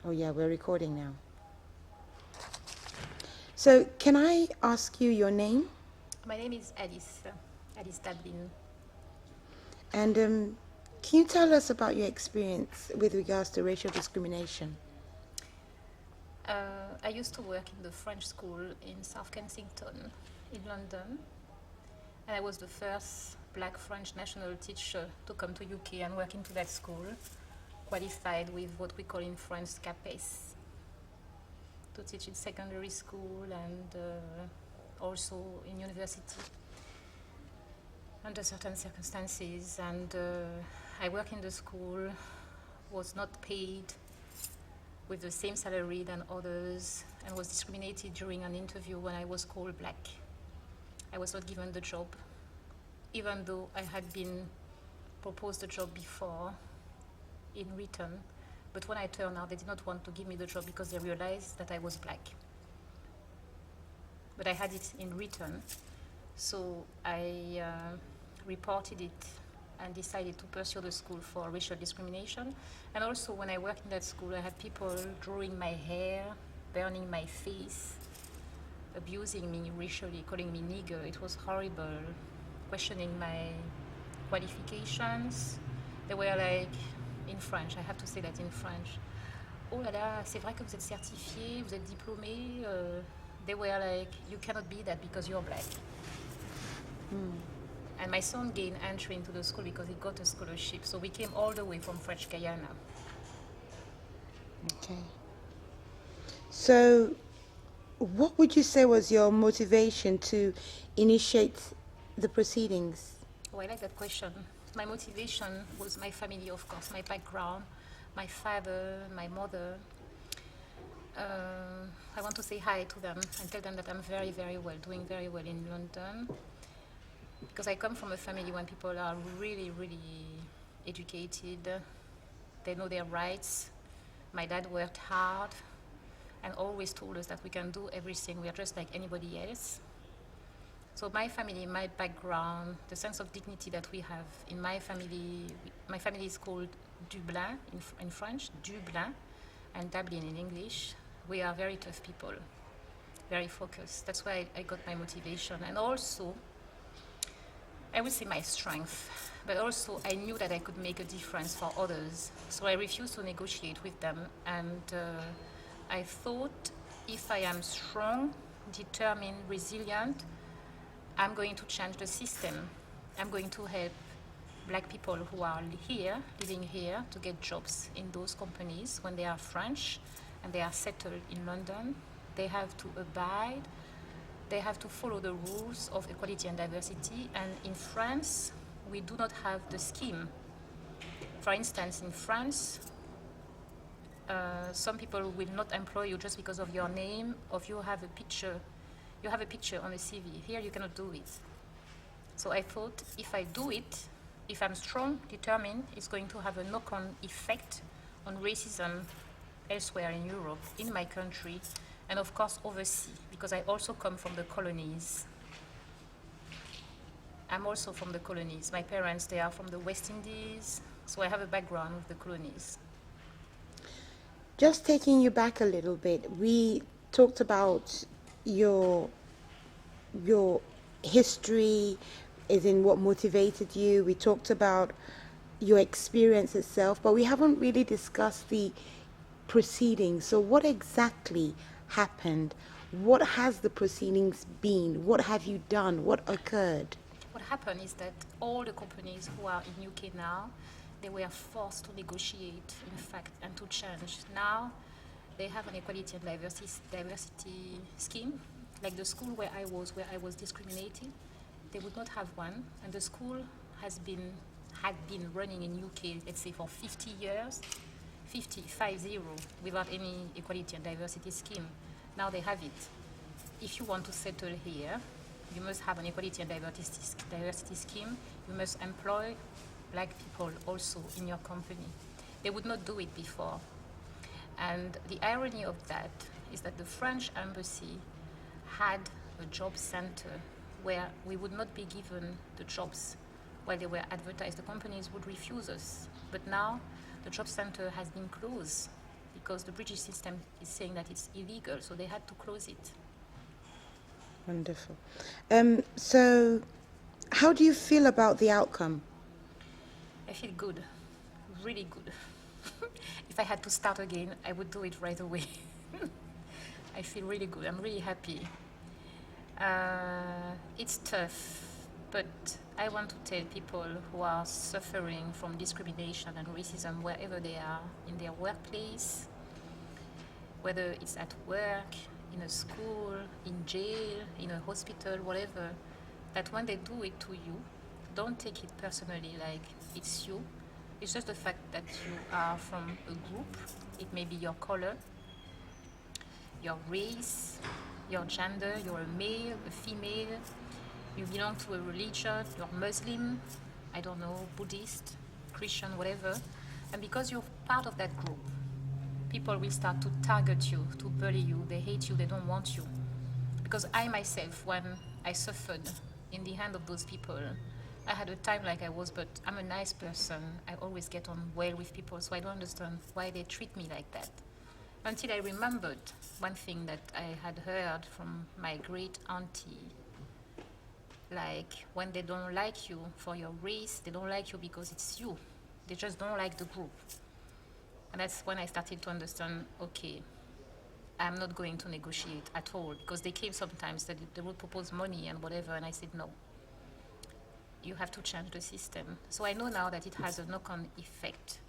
Oh yeah, we're recording now. So can I ask you your name? My name is Alice, Alice Dablin. And can you tell us about your experience with regards to racial discrimination? I used to work in the French school in South Kensington in London, and I was the first black French national teacher to come to UK and work into that school, qualified with what we call in France CAPES, to teach in secondary school and also in university under certain circumstances. And I work in the school, was not paid with the same salary than others, and was discriminated during an interview when I was called black. I was not given the job, even though I had been proposed the job before in written. But when I turned out, they did not want to give me the job because they realized that I was black. But I had it in written, so I reported it and decided to pursue the school for racial discrimination. And also when I worked in that school, I had people drawing my hair, burning my face, abusing me racially, calling me nigger. It was horrible, questioning my qualifications. They were like, in French, I have to say that in French, oh là là, c'est vrai que vous êtes certifié, vous êtes diplômé. They were like, you cannot be that because you're black. And my son gained entry into the school because he got a scholarship. So we came all the way from French Guyana. Okay. So what would you say was your motivation to initiate the proceedings? Oh, I like that question. My motivation was my family, of course, my background, my father, my mother. I want to say hi to them and tell them that I'm very, very well, doing very well in London. Because I come from a family when people are really, really educated, they know their rights. My dad worked hard and always told us that we can do everything. We are just like anybody else. So my family, my background, the sense of dignity that we have in my family is called Dublin in French, Dublin, and Dublin in English. We are very tough people, very focused. That's why I got my motivation. And also, I would say my strength, but also I knew that I could make a difference for others. So I refused to negotiate with them. And I thought if I am strong, determined, resilient, I'm going to change the system. I'm going to help black people who are here, living here, to get jobs in those companies when they are French and they are settled in London. They have to abide, they have to follow the rules of equality and diversity. And in France, we do not have the scheme. For instance, in France, some people will not employ you just because of your name, or you have a picture on a CV. Here you cannot do it. So I thought if I do it, if I'm strong, determined, it's going to have a knock-on effect on racism elsewhere in Europe, in my country, and of course overseas, because I also come from the colonies. I'm also from the colonies. My parents, they are from the West Indies, so I have a background with the colonies. Just taking you back a little bit, we talked about your history, is in what motivated you. We talked about your experience itself, but we haven't really discussed the proceedings. So what exactly happened? What has the proceedings been? What have you done? What occurred? What happened is that all the companies who are in UK now, they were forced to negotiate, in fact, and to change. Now they have an equality and diversity scheme. Like the school where I was discriminated, they would not have one, and the school had been running in UK, let's say for 50 years, 50, without any equality and diversity scheme. Now they have it. If you want to settle here, you must have an equality and diversity scheme. You must employ black people also in your company. They would not do it before. And the irony of that is that the French embassy had a job center where we would not be given the jobs while they were advertised. The companies would refuse us. But now the job center has been closed because the British system is saying that it's illegal, so they had to close it. Wonderful. So, how do you feel about the outcome? I feel good, really good. If I had to start again, I would do it right away. I feel really good. I'm really happy. It's tough, but I want to tell people who are suffering from discrimination and racism wherever they are, in their workplace, whether it's at work, in a school, in jail, in a hospital, whatever, that when they do it to you, don't take it personally like it's you. It's just the fact that you are from a group. It may be your color, your race, your gender, you're a male, a female, you belong to a religion, you're Muslim, I don't know, Buddhist, Christian, whatever. And because you're part of that group, people will start to target you, to bully you, they hate you, they don't want you. Because I myself, when I suffered in the hand of those people, I had a time like I was, but I'm a nice person. I always get on well with people, so I don't understand why they treat me like that. Until I remembered one thing that I had heard from my great auntie. Like, when they don't like you for your race, they don't like you because it's you. They just don't like the group. And that's when I started to understand, okay, I'm not going to negotiate at all, because they came sometimes that they would propose money and whatever, and I said no. You have to change the system. So I know now that it has a knock-on effect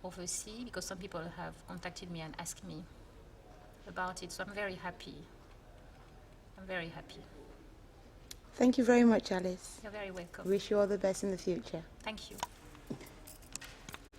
overseas, because some people have contacted me and asked me about it. So I'm very happy. I'm very happy. Thank you very much, Alice. You're very welcome. Wish you all the best in the future. Thank you.